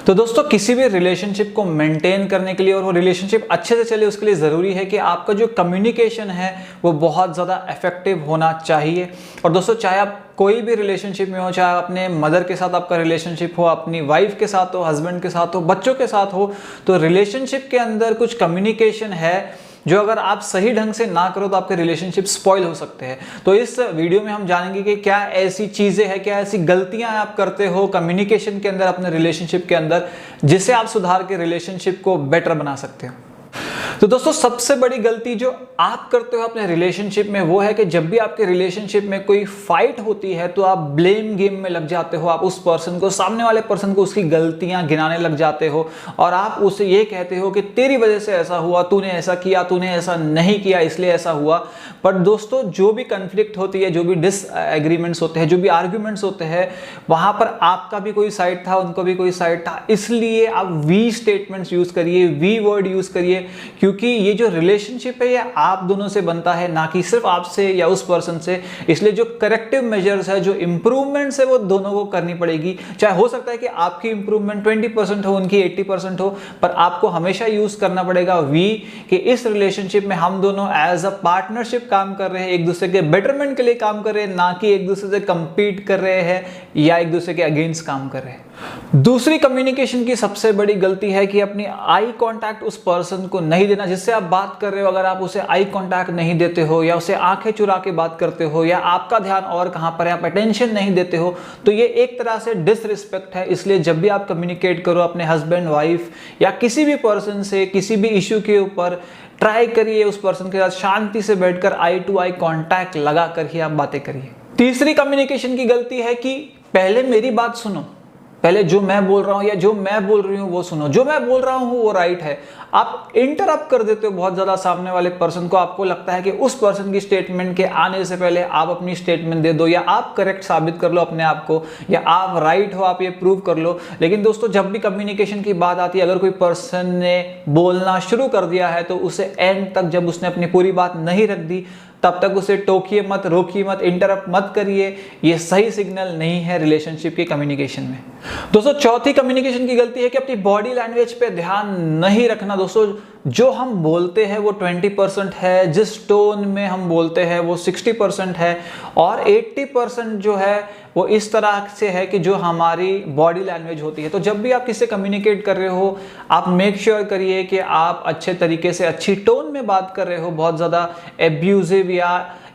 तो दोस्तों किसी भी रिलेशनशिप को मेंटेन करने के लिए और वो रिलेशनशिप अच्छे से चले उसके लिए ज़रूरी है कि आपका जो कम्युनिकेशन है वो बहुत ज़्यादा इफेक्टिव होना चाहिए। और दोस्तों चाहे आप कोई भी रिलेशनशिप में हो, चाहे अपने मदर के साथ आपका रिलेशनशिप हो, अपनी वाइफ के साथ हो, हस्बैंड के साथ हो, बच्चों के साथ हो, तो रिलेशनशिप के अंदर कुछ कम्युनिकेशन है जो अगर आप सही ढंग से ना करो तो आपके रिलेशनशिप स्पॉइल हो सकते हैं। तो इस वीडियो में हम जानेंगे कि क्या ऐसी चीजें हैं, क्या ऐसी गलतियां आप करते हो कम्युनिकेशन के अंदर, अपने रिलेशनशिप के अंदर, जिससे आप सुधार के रिलेशनशिप को बेटर बना सकते हो। तो दोस्तों सबसे बड़ी गलती जो आप करते हो अपने रिलेशनशिप में वो है कि जब भी आपके रिलेशनशिप में कोई फाइट होती है तो आप ब्लेम गेम में लग जाते हो। आप उस पर्सन को, सामने वाले पर्सन को उसकी गलतियां गिनाने लग जाते हो और आप उसे ये कहते हो कि तेरी वजह से ऐसा हुआ, तूने ऐसा किया, तूने ऐसा नहीं किया, इसलिए ऐसा हुआ। पर दोस्तों जो भी कंफ्लिक्ट होती है, जो भी डिसएग्रीमेंट्स होते हैं, जो भी आर्ग्यूमेंट्स होते हैं, वहां पर आपका भी कोई साइड था, उनको भी कोई साइड था। इसलिए आप वी स्टेटमेंट्स यूज करिए, वी वर्ड यूज करिए, क्योंकि ये जो रिलेशनशिप है ये आप दोनों से बनता है, ना कि सिर्फ आपसे या उस पर्सन से। इसलिए जो करेक्टिव मेजर्स है, जो इंप्रूवमेंट्स है, वो दोनों को करनी पड़ेगी। चाहे हो सकता है कि आपकी इंप्रूवमेंट 20% हो, उनकी 80% हो, पर आपको हमेशा यूज करना पड़ेगा वी, कि इस रिलेशनशिप में हम दोनों एज अ पार्टनरशिप काम कर रहे हैं, एक दूसरे के बेटरमेंट के लिए काम कर रहे हैं, ना कि एक दूसरे से कंपीट कर रहे हैं या एक दूसरे के अगेंस्ट काम कर रहे हैं। दूसरी कम्युनिकेशन की सबसे बड़ी गलती है कि अपनी आई कांटेक्ट उस पर्सन को नहीं देना जिससे आप बात कर रहे हो। अगर आप उसे आई कांटेक्ट नहीं देते हो या उसे आंखें चुरा के बात करते हो या आपका ध्यान और कहां पर है, आप अटेंशन नहीं देते हो, तो ये एक तरह से डिसरिस्पेक्ट है। इसलिए जब भी आप कम्युनिकेट करो अपने हस्बैंड, वाइफ या किसी भी पर्सन से किसी भी इश्यू के ऊपर, ट्राई करिए उस पर्सन के साथ शांति से बैठकर आई टू आई कांटेक्ट लगा कर ही आप बातें करिए। तीसरी कम्युनिकेशन की गलती है कि पहले मेरी बात सुनो, पहले जो मैं बोल रहा हूं या जो मैं बोल रही हूं वो सुनो, जो मैं बोल रहा हूं वो राइट है। आप इंटरप्ट कर देते हो बहुत ज्यादा सामने वाले पर्सन को। आपको लगता है कि उस पर्सन की स्टेटमेंट के आने से पहले आप अपनी स्टेटमेंट दे दो, या आप करेक्ट साबित कर लो अपने आप को, या आप राइट हो, आप ये प्रूव कर लो। लेकिन दोस्तों जब भी कम्युनिकेशन की बात आती है, अगर कोई पर्सन ने बोलना शुरू कर दिया है तो उसे एंड तक, जब उसने अपनी पूरी बात नहीं रख दी, तब तक उसे टोकिए मत, रोकिए मत, इंटरप्ट मत करिए। ये सही सिग्नल नहीं है रिलेशनशिप के कम्युनिकेशन में। दोस्तों चौथी कम्युनिकेशन की गलती है कि अपनी बॉडी लैंग्वेज पे ध्यान नहीं रखना। दोस्तों जो हम बोलते हैं वो 20% है, जिस टोन में हम बोलते हैं वो 60% है, और 80% जो है वो इस तरह से है कि जो हमारी बॉडी लैंग्वेज होती है। तो जब भी आप किसी से कम्युनिकेट कर रहे हो, आप मेक श्योर करिए कि आप अच्छे तरीके से, अच्छी टोन में बात कर रहे हो, बहुत ज़्यादा एब्यूजिव या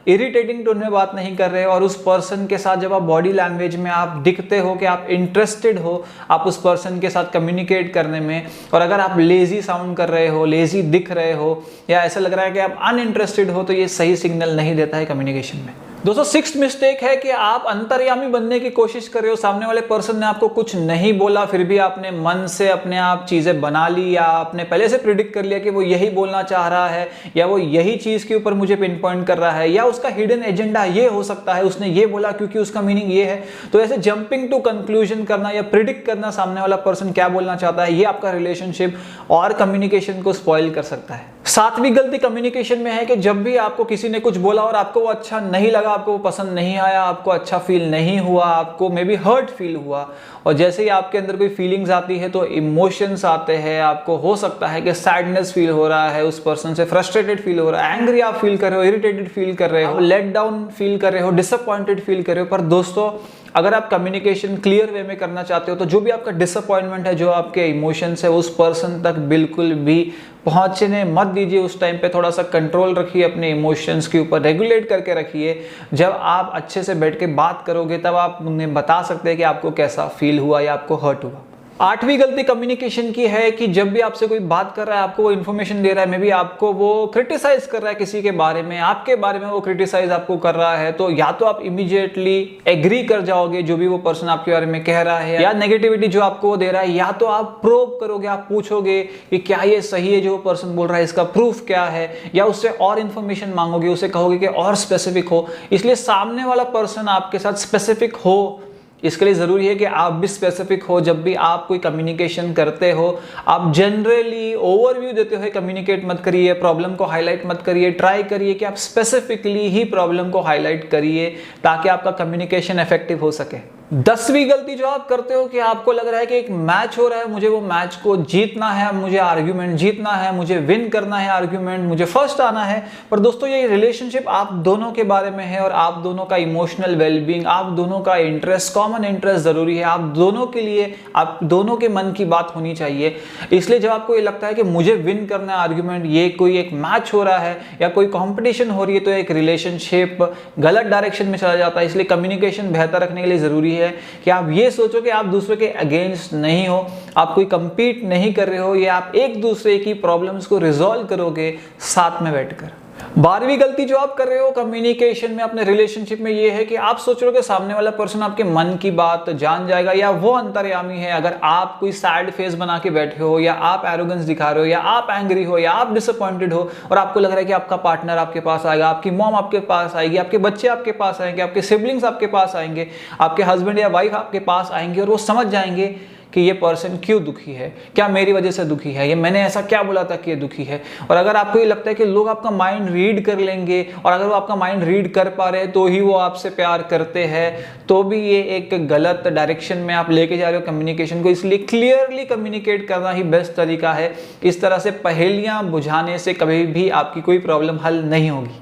इरिटेटिंग टोन में बात नहीं कर रहे हो। और उस पर्सन के साथ जब आप बॉडी लैंग्वेज में आप दिखते हो कि आप इंटरेस्टेड हो आप उस पर्सन के साथ कम्युनिकेट करने में, और अगर आप लेजी साउंड कर रहे हो, लेजी दिख रहे हो, या ऐसा लग रहा है कि आप अनइंटरेस्टेड हो, तो ये सही सिग्नल नहीं देता है कम्युनिकेशन में। दोस्तों सिक्स्थ मिस्टेक है कि आप अंतर्यामी बनने की कोशिश कर रहे हो। सामने वाले पर्सन ने आपको कुछ नहीं बोला, फिर भी आपने मन से अपने आप चीजें बना ली, या आपने पहले से प्रिडिक्ट कर लिया कि वो यही बोलना चाह रहा है, या वो यही चीज के ऊपर मुझे पिन पॉइंट कर रहा है, या उसका हिडन एजेंडा ये हो सकता है, उसने ये बोला क्योंकि उसका मीनिंग ये है। तो ऐसे जंपिंग टू कंक्लूजन करना या प्रिडिक्ट करना सामने वाला पर्सन क्या बोलना चाहता है, ये आपका रिलेशनशिप और कम्युनिकेशन को स्पॉइल कर सकता है। सातवीं गलती कम्युनिकेशन में है कि जब भी आपको किसी ने कुछ बोला और आपको वो अच्छा नहीं लगा, आपको वो पसंद नहीं आया, आपको अच्छा फील नहीं हुआ, आपको मे बी हर्ट फील हुआ, और जैसे ही आपके अंदर कोई फीलिंग्स आती है तो इमोशंस आते हैं। आपको हो सकता है कि सैडनेस फील हो रहा है, उस पर्सन से फ्रस्ट्रेटेड फील हो रहा है, एंग्री आप फील कर रहे हो, इरिटेटेड फील कर रहे हो, लेट डाउन फील कर रहे हो, डिसअपॉइंटेड फील कर रहे हो। पर दोस्तों अगर आप कम्युनिकेशन क्लियर वे में करना चाहते हो तो जो भी आपका डिसअपॉइंटमेंट है, जो आपके इमोशंस है, उस पर्सन तक बिल्कुल भी पहुंचने मत दीजिए। उस टाइम पे थोड़ा सा कंट्रोल रखिए अपने इमोशंस के ऊपर, रेगुलेट करके रखिए। जब आप अच्छे से बैठ के बात करोगे तब आप उन्हें बता सकते हैं कि आपको कैसा फील हुआ या आपको हर्ट हुआ। आठवीं गलती कम्युनिकेशन की है कि जब भी आपसे कोई बात कर रहा है, आपको वो इन्फॉर्मेशन दे रहा है, मे बी आपको वो क्रिटिसाइज कर रहा है किसी के बारे में, आपके बारे में वो क्रिटिसाइज आपको कर रहा है, तो या तो आप इमीडिएटली एग्री कर जाओगे जो भी वो पर्सन आपके बारे में कह रहा है, या नेगेटिविटी जो आपको वो दे रहा है, या तो आप प्रोब करोगे, आप पूछोगे कि क्या ये सही है जो वो पर्सन बोल रहा है, इसका प्रूफ क्या है, या उससे और इन्फॉर्मेशन मांगोगे, उसे कहोगे कि और स्पेसिफिक हो। इसलिए सामने वाला पर्सन आपके साथ स्पेसिफिक हो, इसके लिए ज़रूरी है कि आप भी स्पेसिफिक हो। जब भी आप कोई कम्युनिकेशन करते हो, आप जनरली ओवरव्यू देते हुए कम्युनिकेट मत करिए, प्रॉब्लम को हाईलाइट मत करिए। ट्राई करिए कि आप स्पेसिफिकली ही प्रॉब्लम को हाईलाइट करिए ताकि आपका कम्युनिकेशन इफेक्टिव हो सके। 10वीं गलती जो आप करते हो कि आपको लग रहा है कि एक मैच हो रहा है, मुझे वो मैच को जीतना है, मुझे आर्ग्यूमेंट जीतना है, मुझे विन करना है आर्ग्यूमेंट, मुझे फर्स्ट आना है। पर दोस्तों ये रिलेशनशिप आप दोनों के बारे में है और आप दोनों का इमोशनल वेलबींग, आप दोनों का इंटरेस्ट, कॉमन इंटरेस्ट जरूरी है। आप दोनों के लिए, आप दोनों के मन की बात होनी चाहिए। इसलिए जब आपको ये लगता है कि मुझे विन करना है आर्ग्यूमेंट, ये कोई एक मैच हो रहा है या कोई कॉम्पिटिशन हो रही है, तो एक रिलेशनशिप गलत डायरेक्शन में चला जाता है। इसलिए कम्युनिकेशन बेहतर रखने के लिए जरूरी है कि आप ये सोचो कि आप दूसरे के अगेंस्ट नहीं हो, आप कोई कंपीट नहीं कर रहे हो, या आप एक दूसरे की प्रॉब्लम्स को रिजॉल्व करोगे साथ में बैठकर। 12वीं गलती जो आप कर रहे हो कम्युनिकेशन में, अपने रिलेशनशिप में, ये है कि आप सोच रहे हो कि सामने वाला पर्सन आपके मन की बात जान जाएगा, या वो अंतर्यामी है। अगर आप कोई सैड फेस बना के बैठे हो, या आप एरोगेंस दिखा रहे हो, या आप एंग्री हो, या आप डिसअपॉइंटेड हो, और आपको लग रहा है कि आपका पार्टनर आपके पास आएगा, आपकी मॉम आपके पास आएगी, आपके बच्चे आपके पास आएंगे, आपके सिबलिंग्स आपके पास आएंगे, आपके हस्बैंड या वाइफ आपके पास आएंगे, और वो समझ जाएंगे कि ये पर्सन क्यों दुखी है, क्या मेरी वजह से दुखी है, ये मैंने ऐसा क्या बोला था कि ये दुखी है। और अगर आपको ये लगता है कि लोग आपका माइंड रीड कर लेंगे, और अगर वो आपका माइंड रीड कर पा रहे हैं तो ही वो आपसे प्यार करते हैं, तो भी ये एक गलत डायरेक्शन में आप लेके जा रहे हो कम्युनिकेशन को। इसलिए क्लियरली कम्युनिकेट करना ही बेस्ट तरीका है। इस तरह से पहेलियां बुझाने से कभी भी आपकी कोई प्रॉब्लम हल नहीं होगी।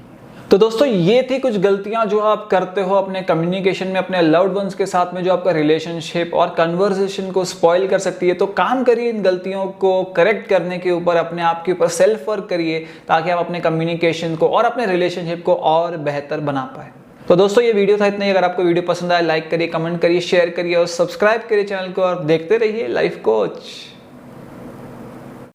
तो दोस्तों ये थी कुछ गलतियां जो आप करते हो अपने कम्युनिकेशन में, अपने लव्ड वंस के साथ में, जो आपका रिलेशनशिप और कन्वर्सेशन को स्पॉइल कर सकती है। तो काम करिए इन गलतियों को करेक्ट करने के ऊपर, अपने आप के ऊपर सेल्फ वर्क करिए, ताकि आप अपने कम्युनिकेशन को और अपने रिलेशनशिप को और बेहतर बना पाए। तो दोस्तों ये वीडियो था इतना ही। अगर आपको वीडियो पसंद आया लाइक करिए, कमेंट करिए, शेयर करिए और सब्सक्राइब करिए चैनल को, और देखते रहिए लाइफ कोच।